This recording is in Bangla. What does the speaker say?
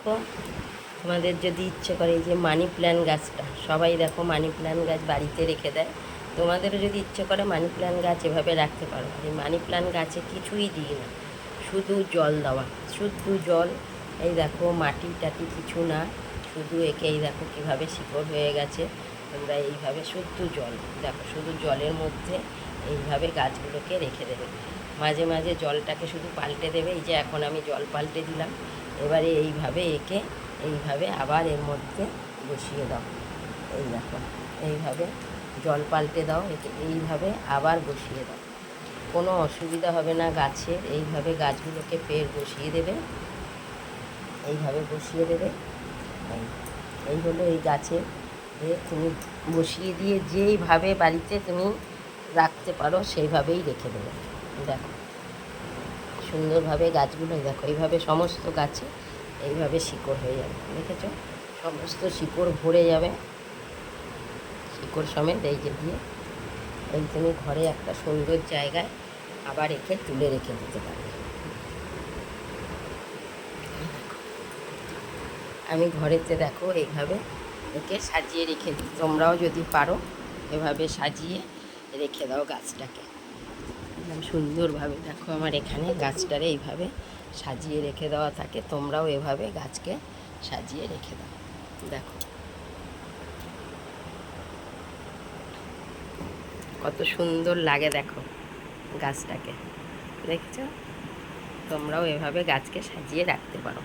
দেখো, তোমাদের যদি ইচ্ছে করে এই যে মানি প্ল্যান্ট গাছটা, সবাই দেখো মানি প্ল্যান্ট গাছ বাড়িতে রেখে দেয়। তোমাদেরও যদি ইচ্ছে করে মানি প্ল্যান্ট গাছ এভাবে রাখতে পারো। এই মানি প্ল্যান্ট গাছে কিছুই দিই না, শুধু জল দেওয়া, শুধু জল। এই দেখো মাটি টাটি কিছু না, শুধু একে এই দেখো কীভাবে শিকড় হয়ে গেছে। তোমরা এইভাবে শুধু জল দেখো, শুধু জলের মধ্যে এইভাবে গাছগুলোকে রেখে দেবে। মাঝে মাঝে জলটাকে শুধু পাল্টে দেবে। এই যে এখন আমি জল পাল্টে দিলাম। এবারে এইভাবে একে এইভাবে আবার এর মধ্যে বসিয়ে দাও। এই দেখো, এইভাবে জল পাল্টে দাও, একে এইভাবে আবার বসিয়ে দাও। কোনো অসুবিধা হবে না গাছের। এইভাবে গাছগুলোকে ফের বসিয়ে দেবে, এইভাবে বসিয়ে দেবে। এই হলো এই গাছে তুমি বসিয়ে দিয়ে যেইভাবে বাড়িতে তুমি রাখতে পারো সেইভাবেই রেখে দেবে। দেখো সুন্দরভাবে গাছগুলো দেখো, এইভাবে সমস্ত গাছে এইভাবে শিকড় হয়ে যাবে। দেখেছো, সমস্ত শিকড় ভরে যাবে, শিকড় সমেত এই যে দিয়ে এই তুমি ঘরে একটা সুন্দর জায়গায় আবার একে তুলে রেখে দিতে পারবে। আমি ঘরেতে দেখো এইভাবে একে সাজিয়ে রেখে দিই। তোমরাও যদি পারো এভাবে সাজিয়ে রেখে দাও গাছটাকে। একদম সুন্দরভাবে দেখো আমার এখানে গাছটারে এইভাবে সাজিয়ে রেখে দেওয়া থাকে। তোমরাও এভাবে গাছকে সাজিয়ে রেখে দাও। দেখো কত সুন্দর লাগে, দেখো গাছটাকে, দেখছো? তোমরাও এভাবে গাছকে সাজিয়ে রাখতে পারো।